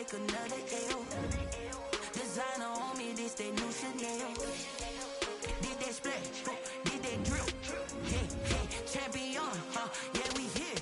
take another L. Designer on me, this that new Chanel. Did that splash, did that drip. Yeah, champion, yeah, we here.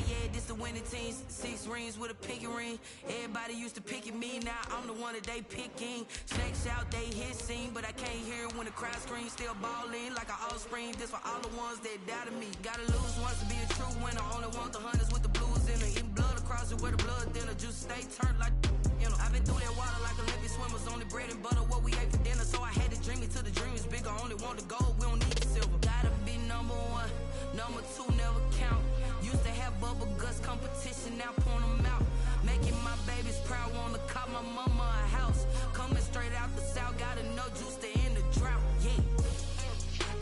Yeah, this the winning team. 6 rings with a pinky ring. Everybody used to pick at me, now I'm the one that they picking. Check out, they hit scene, but I can't hear it when the crowd screams. Still balling like an offspring. This for all the ones that doubted me. Gotta lose once to be a true winner. Only want the hunters with the blues in it. Eating blood across it where the blood thinner. Juice stay turned like, you know. I've been through that water like Olympic swimmers. Only bread and butter what we ate for dinner. So I had to dream it till the dream is bigger. Only want the gold, we don't need the silver. Gotta be number 1, number 2 never count. Used to have bubble guts competition, now point them out. Making my babies proud, wanna cop my mama a house. Coming straight out the south, gotta know juice to end the drought. Yeah,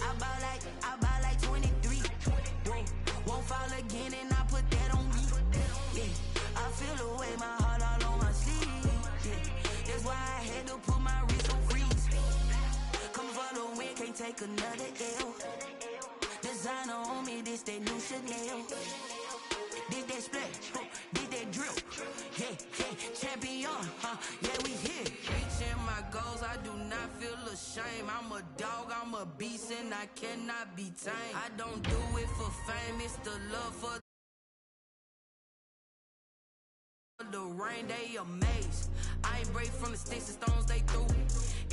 I buy like 23. Won't fall again and I put that on me. Yeah, I feel the way, my heart all on my sleeve. Yeah, that's why I had to put my wrist on freeze. Come for the win, can't take another L. Designer on me, this that new Chanel. Did that splash, did that drip. Yeah, champion, yeah, we here. Reaching my goals, I do not feel ashamed. I'm a dog, I'm a beast, and I cannot be tamed. I don't do it for fame, it's the love for the rain, they amazed. I ain't break from the sticks and stones they threw.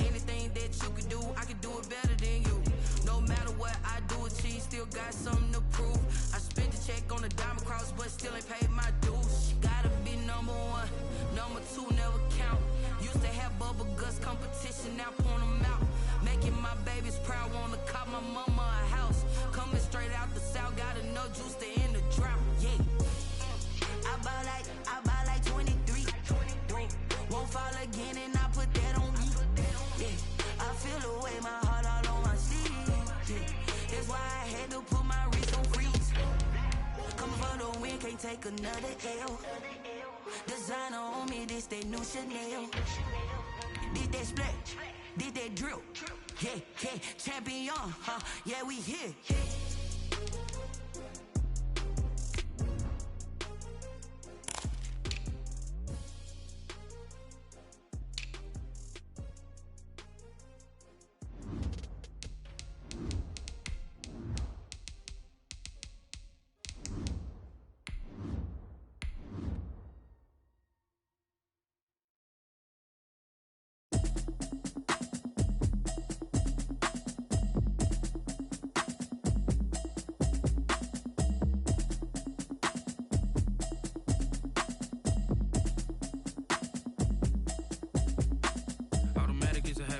Anything that you can do, I can do it better than you. No matter what I do, achieve, still got something to prove. I spent the check on the diamond cross, but still ain't paid my dues. Gotta be number 1, number 2 never count. Used to have bubble guts competition, now point them out. Making my babies proud, wanna cop my mama a house. Coming straight out the south, gotta know juice to end the drought. Yeah, I buy like 23. Won't fall again and I put that on me. Yeah, I feel the way, my heart all on my sleeve. Yeah, that's why I had to put my wrist on freeze. Coming for the win, can't take another L. Designer on me, this that new Chanel. Did that splash, did that drip. Yeah, champion, yeah, we here.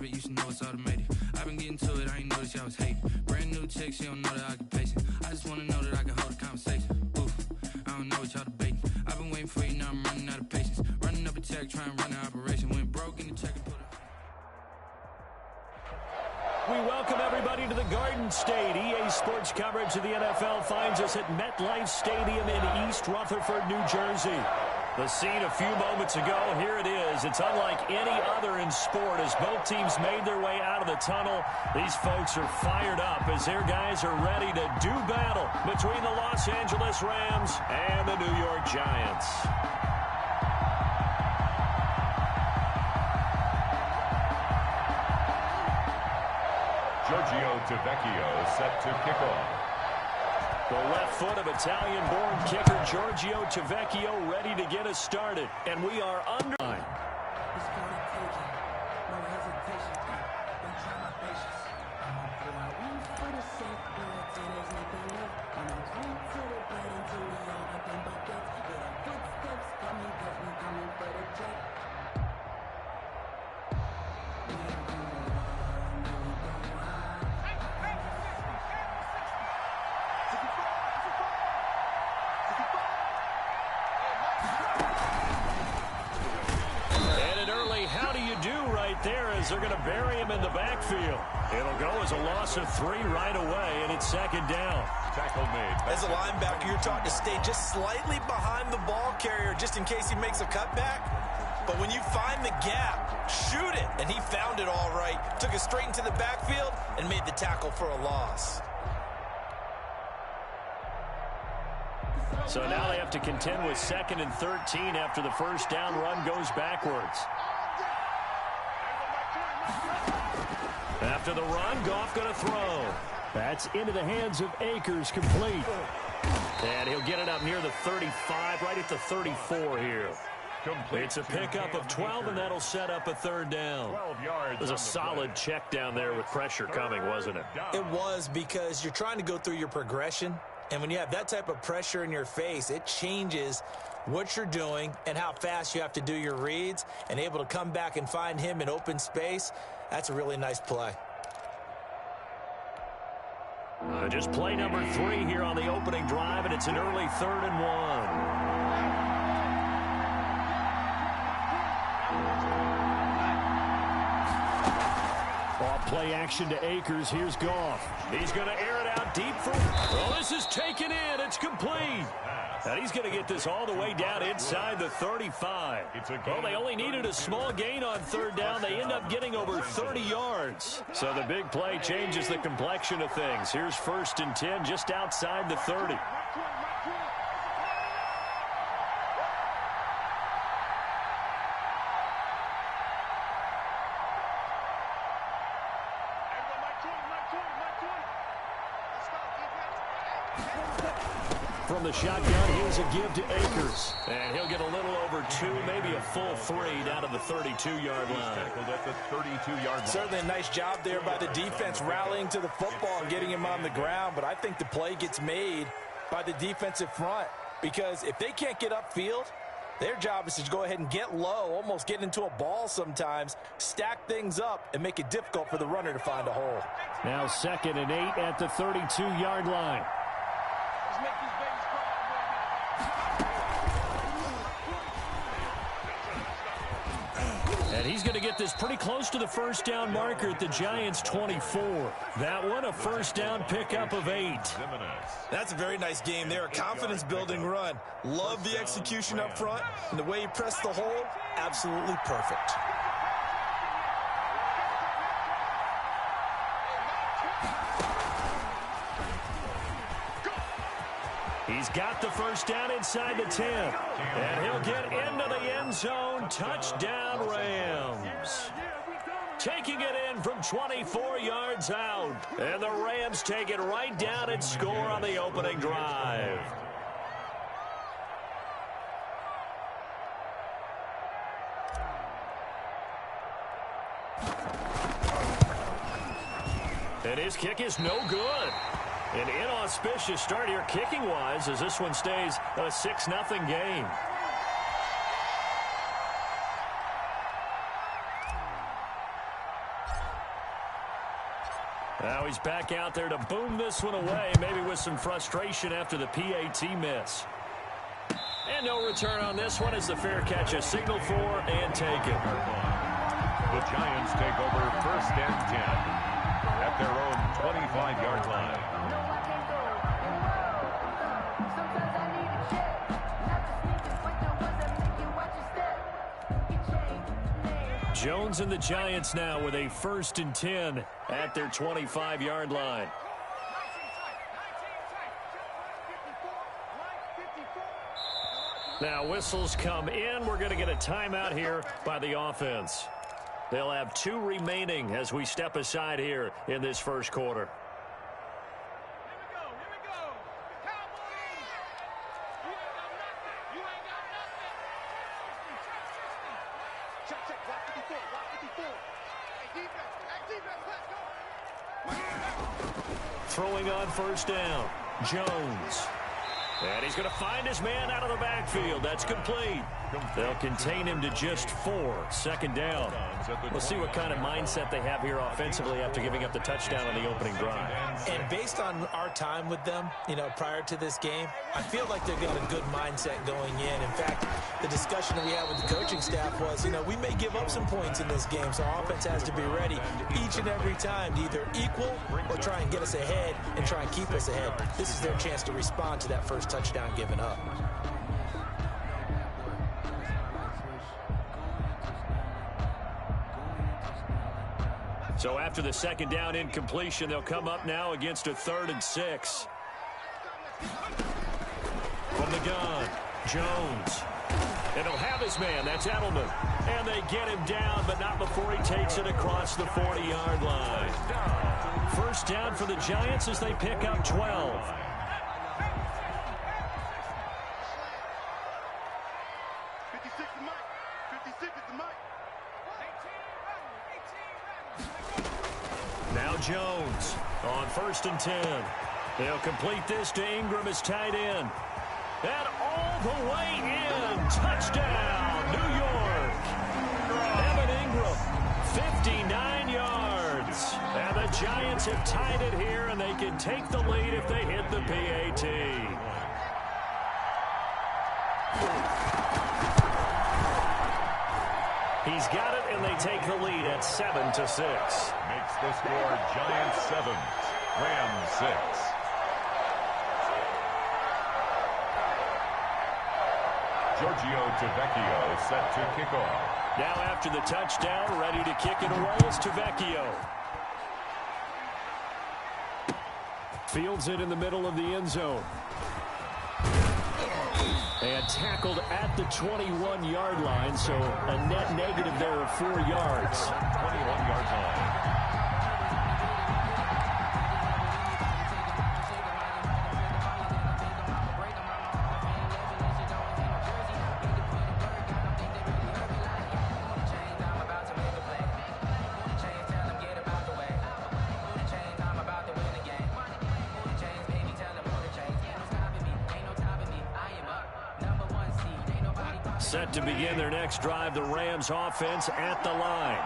You should know it's automated. I've been getting to it, I ain't noticed y'all was hating. Brand new chick, she don't know the occupation. I just wanna know that I can hold a conversation. Oof, I don't know what y'all debating. I've been waiting for you, now I'm running out of patience. Running up a check, trying to run an operation. Went broke in the check and put it. We welcome everybody to the Garden State. EA Sports coverage of the NFL finds us at MetLife Stadium in East Rutherford, New Jersey. The scene a few moments ago, here it is. It's unlike any other in sport as both teams made their way out of the tunnel. These folks are fired up as their guys are ready to do battle between the Los Angeles Rams and the New York Giants. Giorgio Tavecchio set to kick off. The left foot of Italian-born kicker Giorgio Tavecchio ready to get us started. And we are under. They're going to bury him in the backfield. It'll go as a loss of 3 right away, and it's second down. Tackle made. As a linebacker, you're taught to stay just slightly behind the ball carrier just in case he makes a cutback. But when you find the gap, shoot it. And he found it all right. Took it straight into the backfield and made the tackle for a loss. So now they have to contend with 2nd and 13 after the first down run goes backwards. After the run, Goff going to throw. That's into the hands of Akers, complete. And he'll get it up near the 35, right at the 34 here. It's a pickup of 12, and that'll set up a 3rd down. It was a solid check down there with pressure coming, wasn't it? It was, because you're trying to go through your progression, and when you have that type of pressure in your face, it changes what you're doing and how fast you have to do your reads, and able to come back and find him in open space. That's a really nice play. Just play number 3 here on the opening drive, and it's an early 3rd and 1. Off play action to Akers. Here's Goff. He's going to air it out deep for... Well, this is taken in. It's complete. And he's going to get this all the way down inside the 35. Well, they only needed a small gain on 3rd down. They end up getting over 30 yards. So the big play changes the complexion of things. Here's 1st and 10 just outside the 30. From the shotgun, here's a give to Akers. And he'll get a little over 2, maybe a full 3 down to the 32-yard line. Certainly a nice job there by the defense rallying to the football and getting him on the ground. But I think the play gets made by the defensive front, because if they can't get upfield, their job is to go ahead and get low, almost get into a ball sometimes, stack things up, and make it difficult for the runner to find a hole. Now 2nd and 8 at the 32-yard line. And he's going to get this pretty close to the first down marker at the Giants' 24. That one, a first down pickup of 8. That's a very nice game there. A confidence-building run. Love the execution up front. And the way he pressed the hole, absolutely perfect. He's got the first down inside the 10. And he'll get into the end zone. Touchdown, Rams. Taking it in from 24 yards out. And the Rams take it right down and score on the opening drive. And his kick is no good. An inauspicious start here kicking-wise as this one stays a 6-0 game. Now he's back out there to boom this one away, maybe with some frustration after the PAT miss. And no return on this one as the fair catch is signaled for and taken. The Giants take over 1st and 10 at their own 25-yard line. Jones and the Giants now with a 1st and 10 at their 25-yard line. Now whistles come in. We're going to get a timeout here by the offense. They'll have 2 remaining as we step aside here in this first quarter. Throwing on first down, Jones. And he's going to find his man out of the backfield. That's complete. They'll contain him to just 4. 2nd down. We'll see what kind of mindset they have here offensively after giving up the touchdown on the opening drive. And based on our time with them, prior to this game, I feel like they've got a good mindset going in. In fact, the discussion that we had with the coaching staff was, we may give up some points in this game, so our offense has to be ready each and every time to either equal or try and get us ahead and try and keep us ahead. This is their chance to respond to that first touchdown given up. So after the 2nd down incompletion, they'll come up now against a 3rd and 6. From the gun. Jones. And he'll have his man. That's Edelman. And they get him down, but not before he takes it across the 40-yard line. First down for the Giants as they pick up 12. Now Jones on 1st and 10. They'll complete this to Ingram as tight end. And all the way in. Touchdown, New York. Evan Ingram, 59 yards. And the Giants have tied it here, and they can take the lead if they hit the PAT. He's got it, and they take the lead at 7-6. Makes the score Giants 7, Rams 6. Giorgio Tavecchio set to kick off. Now after the touchdown, ready to kick it away is Tavecchio. Fields it in the middle of the end zone. And tackled at the 21-yard line, so a net negative there of 4 yards. 21-yard line. Set to begin their next drive, the Rams offense at the line.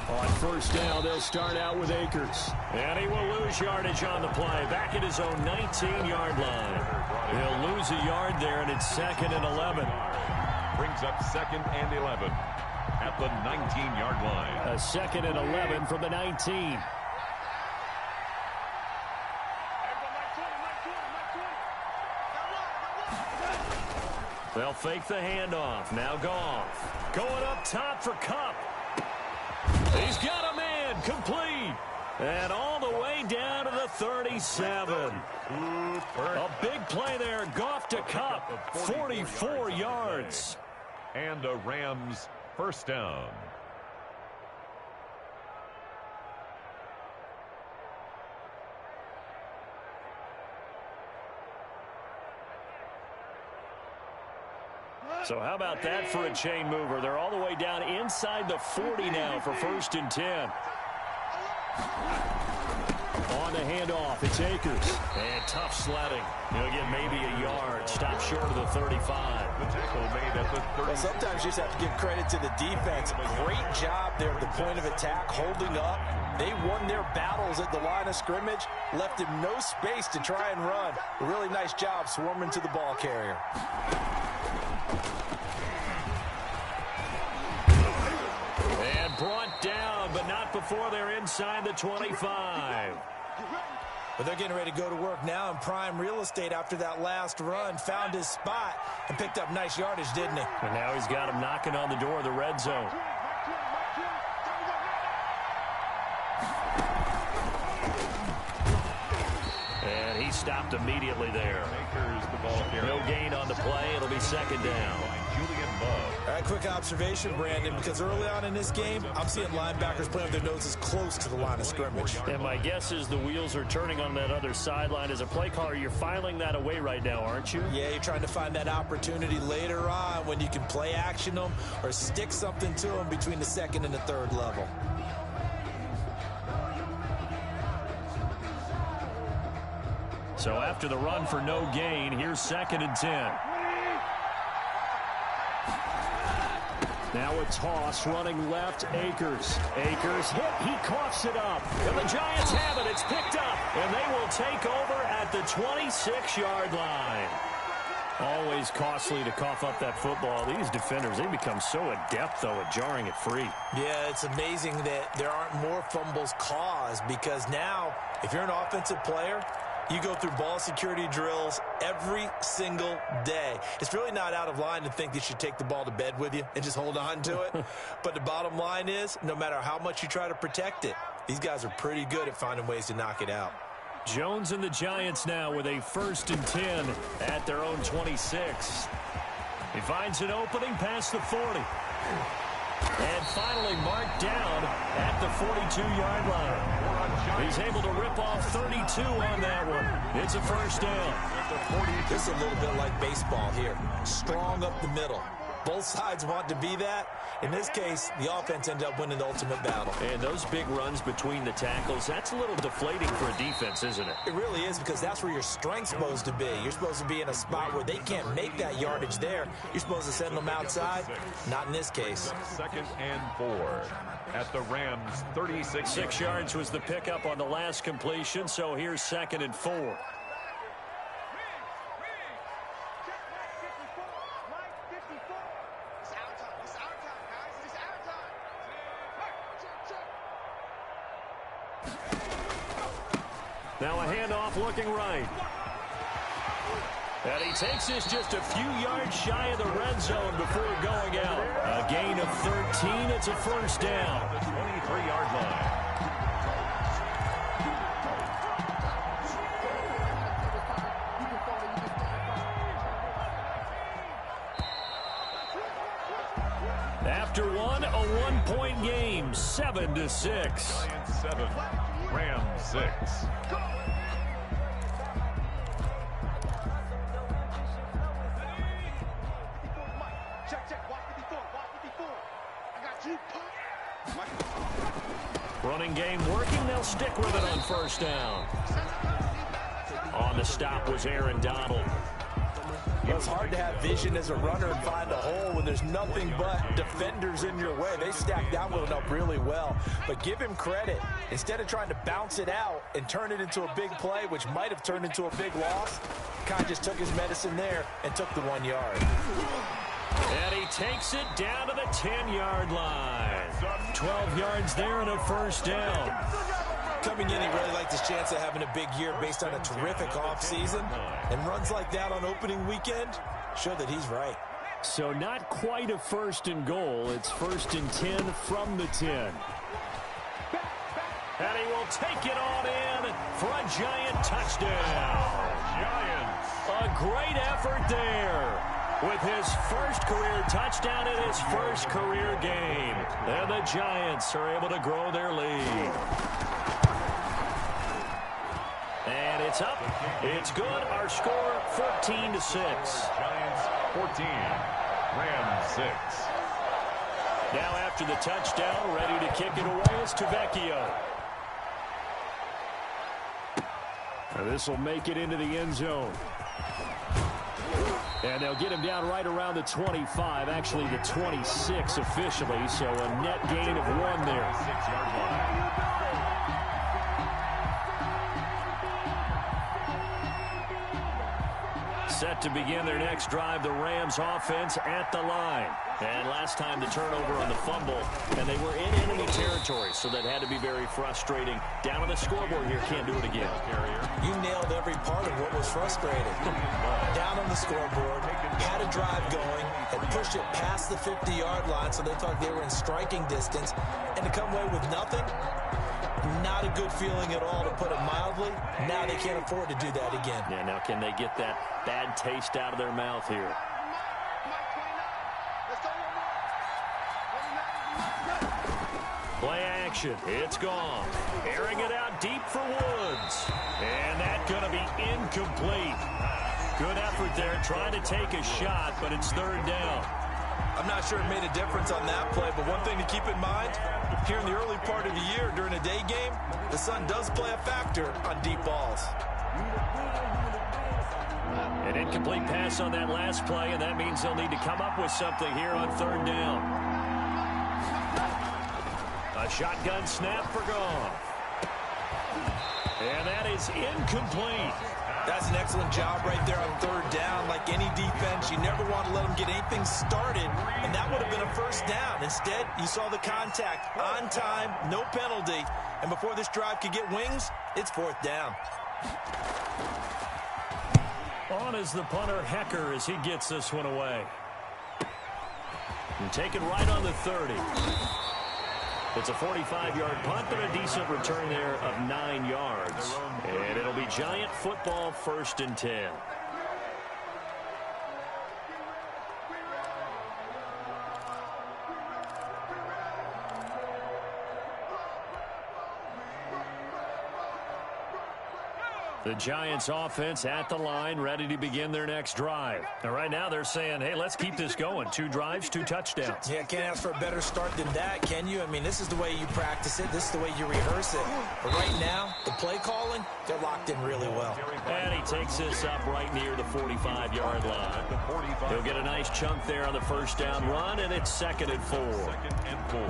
On first down, they'll start out with Akers. And he will lose yardage on the play. Back at his own 19-yard line. He'll lose a yard there, and it's 2nd and 11. Brings up 2nd and 11 at the 19-yard line. A 2nd and 11 from the 19. They'll fake the handoff. Now Goff. Going up top for Kupp. He's got a man. Complete. And all the way down to the 37. A big play there. Goff to Kupp. 44 yards. And a Rams first down. So how about that for a chain mover? They're all the way down inside the 40 now for 1st and 10. On the handoff, it's Akers. And tough sledding. He'll get maybe a yard. Stop short of the 35. The tackle made at the 30. Well, sometimes you just have to give credit to the defense. Great job there at the point of attack, holding up. They won their battles at the line of scrimmage, left him no space to try and run. A really nice job swarming to the ball carrier. And brought down, but not before they're inside the 25. But they're getting ready to go to work now in prime real estate after that last run. Found his spot and picked up nice yardage, didn't he? And now he's got him knocking on the door of the red zone. And he stopped immediately there. No gain on the play. It'll be 2nd down. All right, quick observation, Brandon, because early on in this game, I'm seeing linebackers playing with their noses close to the line of scrimmage. And my guess is the wheels are turning on that other sideline. As a play caller, you're filing that away right now, aren't you? Yeah, you're trying to find that opportunity later on when you can play action them or stick something to them between the 2nd and the 3rd level. So after the run for no gain, here's 2nd and 10. Now a toss running left, Akers. Akers hit, he coughs it up. And the Giants have it, it's picked up. And they will take over at the 26-yard line. Always costly to cough up that football. These defenders, they become so adept, though, at jarring it free. Yeah, it's amazing that there aren't more fumbles caused because now, if you're an offensive player, you go through ball security drills every single day. It's really not out of line to think you should take the ball to bed with you and just hold on to it. But the bottom line is, no matter how much you try to protect it, these guys are pretty good at finding ways to knock it out. Jones and the Giants now with a 1st and 10 at their own 26. He finds an opening past the 40. And finally marked down at the 42-yard line. He's able to rip off 32 on that one. It's a 1st down. This is a little bit like baseball here. Strong up the middle. Both sides want to be that. In this case, the offense ended up winning the ultimate battle. And those big runs between the tackles, that's a little deflating for a defense, isn't it? It really is, because that's where your strength's supposed to be. You're supposed to be in a spot where they can't make that yardage there. You're supposed to send them outside. Not in this case. 2nd and 4 at the Rams' 36. 6 yards was the pickup on the last completion, so here's 2nd and 4. Now a handoff looking right. And he takes this just a few yards shy of the red zone before going out. A gain of 13. It's a 1st down. The 23-yard line. After one, a 1-point game, 7-6. Giants 7, Rams 6. Running game working. They'll stick with it on 1st down. On the stop was Aaron Donald. Well, it's hard to have vision as a runner and find a hole when there's nothing but defenders in your way. They stacked that one up really well. But give him credit. Instead of trying to bounce it out and turn it into a big play, which might have turned into a big loss, kind of just took his medicine there and took the 1 yard. And he takes it down to the 10-yard line. 12 yards there and a 1st down. Coming in, he really liked his chance of having a big year based on a terrific offseason. And runs like that on opening weekend show that he's right. So not quite a 1st and goal. It's 1st and 10 from the 10. And he will take it on in for a Giant touchdown. Giants. A great effort there. With his 1st career touchdown in his 1st career game. And the Giants are able to grow their lead. And it's up. It's good. Our score, 14-6. Giants 14, Rams 6. Now after the touchdown, ready to kick it away is Tavecchio. This will make it into the end zone. And they'll get him down right around the 25, actually the 26 officially, so a net gain of 1 there. 6-yard line. Set to begin their next drive, the Rams offense at the line. And last time the turnover on the fumble, and they were in enemy territory, so that had to be very frustrating. Down on the scoreboard here, can't do it again. You nailed every part of what was frustrating. Down on the scoreboard, had a drive going, had pushed it past the 50-yard line, so they thought they were in striking distance, and to come away with nothing, not a good feeling at all, to put it mildly. Now they can't afford to do that again. Yeah, now can they get that bad taste out of their mouth here? Play action. It's gone. Airing it out deep for Woods. And that's going to be incomplete. Good effort there, trying to take a shot, but it's 3rd down. I'm not sure it made a difference on that play, but one thing to keep in mind, here in the early part of the year during a day game, the sun does play a factor on deep balls. An incomplete pass on that last play, and that means they'll need to come up with something here on 3rd down. A shotgun snap for Goff. And that is incomplete. That's an excellent job right there on 3rd down. Like any defense, you never want to let them get anything started, and that would have been a 1st down. Instead, you saw the contact on time, no penalty, and before this drive could get wings, it's 4th down. On is the punter, Hecker, as he gets this one away. And taken right on the 30. It's a 45-yard punt, but a decent return there of 9 yards. And it'll be Giant football, 1st and 10. The Giants offense at the line, ready to begin their next drive. And right now they're saying, hey, let's keep this going. 2 drives, 2 touchdowns. Yeah, can't ask for a better start than that, can you? I mean, this is the way you practice it. This is the way you rehearse it. But right now, the play calling, they're locked in really well. And he takes this up right near the 45-yard line. He'll get a nice chunk there on the first down run, and it's 2nd and 4. 2nd and 4.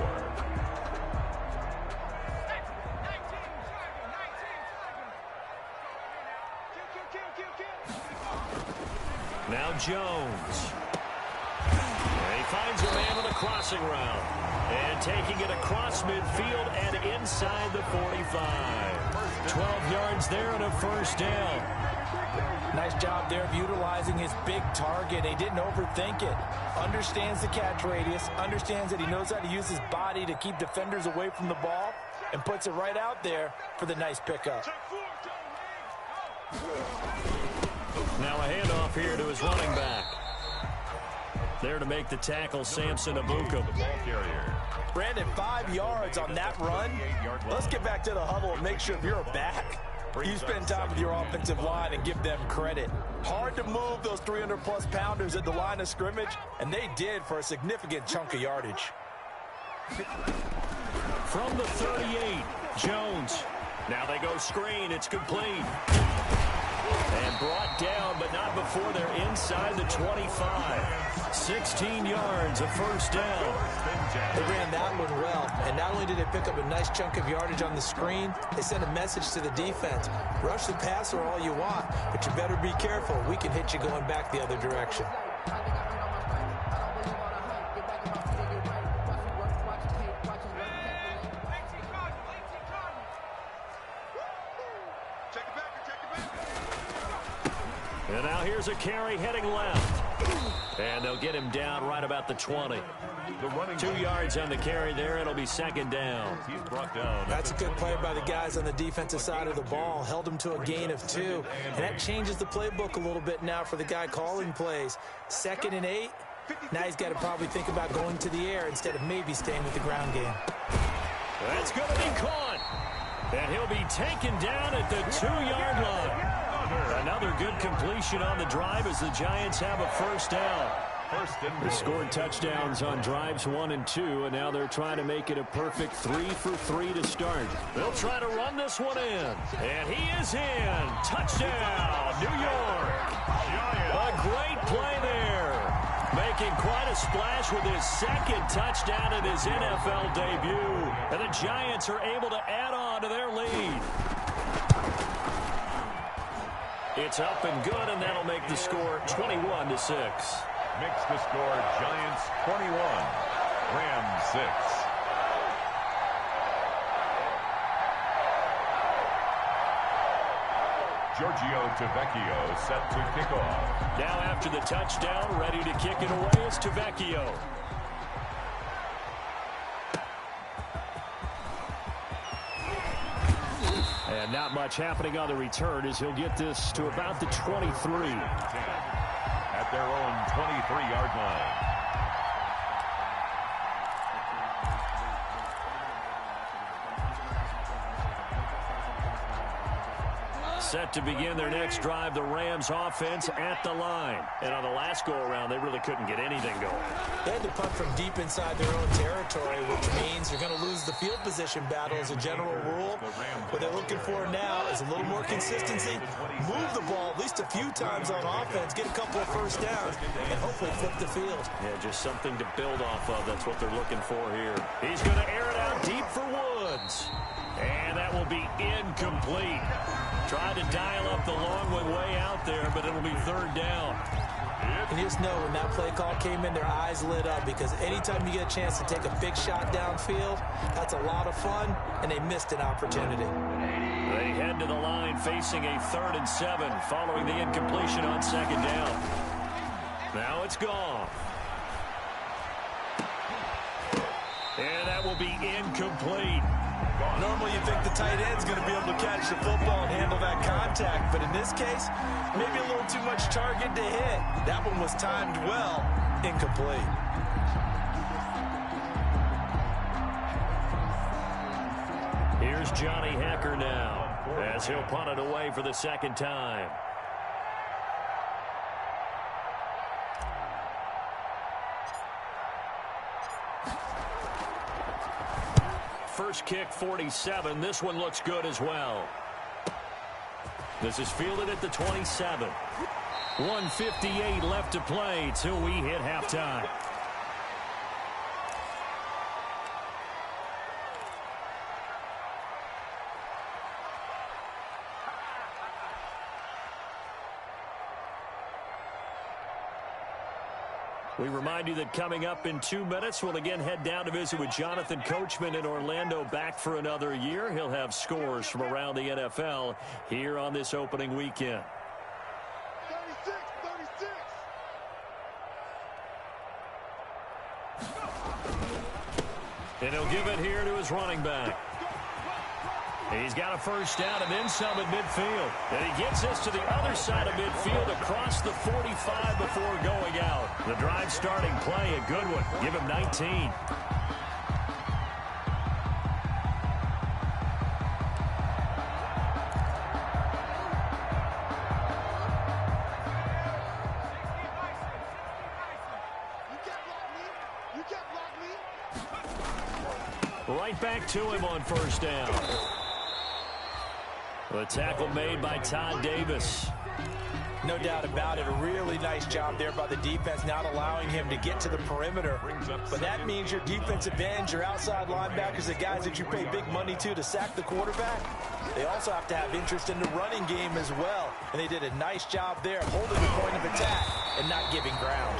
Now Jones. And he finds a man on a crossing route. And taking it across midfield and inside the 45. 12 yards there and a first down. Nice job there of utilizing his big target. He didn't overthink it. Understands the catch radius. Understands that he knows how to use his body to keep defenders away from the ball. And puts it right out there for the nice pickup. Now a handoff here to his running back. There to make the tackle, Samson Abuka. Brandon, 5 yards on that run. Let's get back to the huddle and make sure if you're a back, you spend time with your offensive line and give them credit. Hard to move those 300-plus pounders at the line of scrimmage, and they did for a significant chunk of yardage. From the 38, Jones. Now they go screen. It's complete. And brought down, but not before they're inside the 25. 16 yards, a first down. They ran that one well, and not only did they pick up a nice chunk of yardage on the screen, they sent a message to the defense. Rush the passer all you want, but you better be careful. We can hit you going back the other direction. And now here's a carry heading left. And they'll get him down right about the 20. 2 yards on the carry there. It'll be 2nd down. He's brought down. That's a good play by the guys on the defensive side of the ball. Held him to a gain of 2. And that changes the playbook a little bit now for the guy calling plays. 2nd and 8. Now he's got to probably think about going to the air instead of maybe staying with the ground game. That's going to be caught. And he'll be taken down at the 2-yard line. Another good completion on the drive as the Giants have a first down. They scored touchdowns on drives 1 and 2, and now they're trying to make it a perfect 3 for 3 to start. They'll try to run this one in, and he is in. Touchdown, New York. A great play there. Making quite a splash with his 2nd touchdown in his NFL debut. And the Giants are able to add on to their lead. It's up and good, and that'll make the score 21-6. Makes the score Giants 21, Rams 6. Giorgio Tavecchio set to kick off. Now after the touchdown, ready to kick it away is Tavecchio. And not much happening on the return as he'll get this to about the 23. At their own 23-yard line. Set to begin their next drive, the Rams offense at the line. And on the last go-around, they really couldn't get anything going. They had to punt from deep inside their own territory, which means you're going to lose the field position battle as a general rule. What they're looking for now is a little more consistency, move the ball at least a few times on offense, get a couple of first downs, and hopefully flip the field. Yeah, just something to build off of. That's what they're looking for here. He's going to air it out deep for Woods. And that will be incomplete. Tried to dial up the long one way out there, but it'll be 3rd down. And you just know when that play call came in, their eyes lit up because anytime you get a chance to take a big shot downfield, that's a lot of fun, and they missed an opportunity. They head to the line facing a 3rd and 7 following the incompletion on 2nd down. Now it's gone. And that will be incomplete. Normally you think the tight end's going to be able to catch the football and handle that contact, but in this case, maybe a little too much target to hit. That one was timed well, incomplete. Here's Johnny Hacker now as he'll punt it away for the 2nd time. First kick, 47. This one looks good as well. This is fielded at the 27. 1:58 left to play till we hit halftime. We remind you that coming up in 2 minutes, we'll again head down to visit with Jonathan Coachman in Orlando, back for another year. He'll have scores from around the NFL here on this opening weekend. 36. And he'll give it here to his running back. He's got a first down and then some at midfield. And he gets us to the other side of midfield across the 45 before going out. The drive starting play, a good one. Give him 19. Right back to him on first down. The tackle made by Todd Davis. No doubt about it. A really nice job there by the defense, not allowing him to get to the perimeter. But that means your defensive ends, your outside linebackers, the guys that you pay big money to sack the quarterback, they also have to have interest in the running game as well. And they did a nice job there holding the point of attack and not giving ground.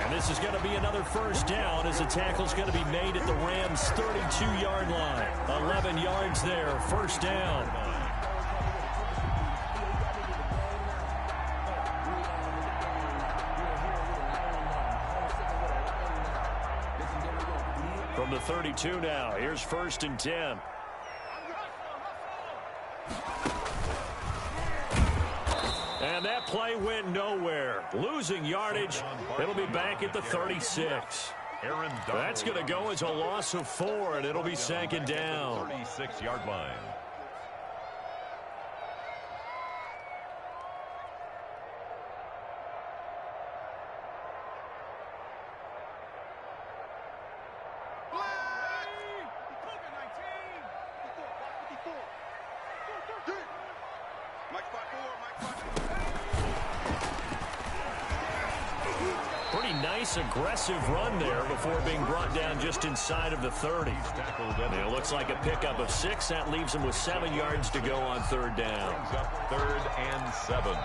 And this is going to be another first down as the tackle's going to be made at the Rams' 32-yard line. 11 yards there, first down. From the 32 now, here's 1st and 10. And that play went nowhere. Losing yardage. It'll be back at the 36. That's going to go as a loss of 4, and it'll be 2nd down. 36-yard line. Pretty nice aggressive run there before being brought down just inside of the 30. It looks like a pickup of 6. That leaves him with 7 yards to go on 3rd down. 3rd and 7.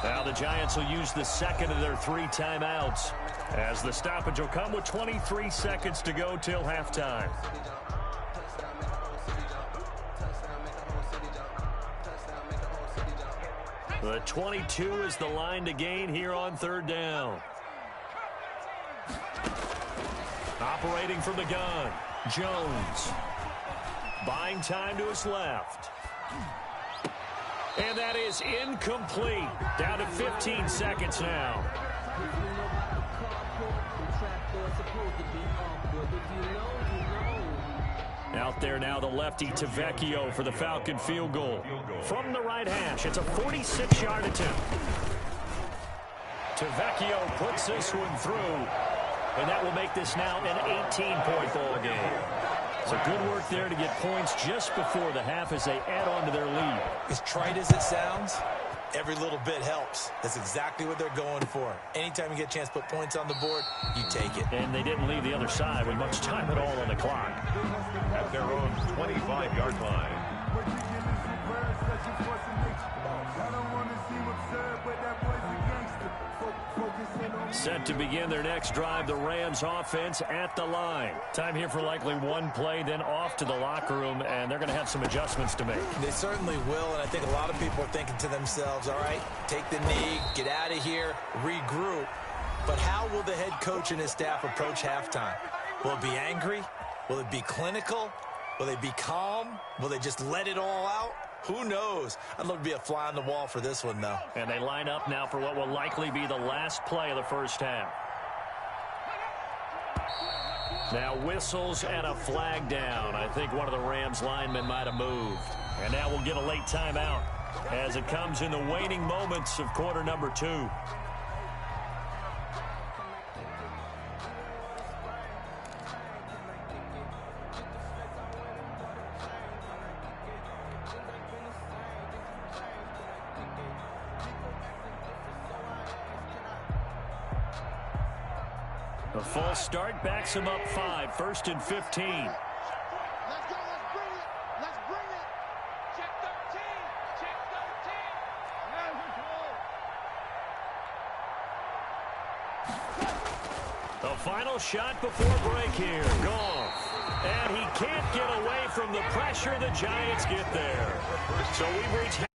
Now the Giants will use the second of their 3 timeouts as the stoppage will come with 23 seconds to go till halftime. The 22 is the line to gain here on 3rd down. Operating from the gun, Jones. Buying time to his left. And that is incomplete. Down to 15 seconds now. Out there now, the lefty Tavecchio for the Falcon field goal. From the right hash, it's a 46-yard attempt. Tavecchio puts this one through. And that will make this now an 18-point ball game. So good work there to get points just before the half as they add on to their lead. As trite as it sounds, every little bit helps. That's exactly what they're going for. Anytime you get a chance to put points on the board, you take it. And they didn't leave the other side with much time at all on the clock. At their own 25-yard line. Set to begin their next drive, the Rams offense at the line. Time here for likely one play, then off to the locker room, and they're going to have some adjustments to make. They certainly will, and I think a lot of people are thinking to themselves, all right, take the knee, get out of here, regroup. But how will the head coach and his staff approach halftime? Will it be angry? Will it be clinical? Will they be calm? Will they just let it all out? Who knows? I'd love to be a fly on the wall for this one, though. And they line up now for what will likely be the last play of the first half. Now whistles and a flag down. I think one of the Rams linemen might have moved. And now we'll get a late timeout as it comes in the waning moments of quarter number 2. The false start backs him up 5, 1st and 15. Let's go, let's bring it. Let's bring it. Check 13. Check 13. The final shot before break here. Goff. And he can't get away from the pressure. The Giants get there. So we've reached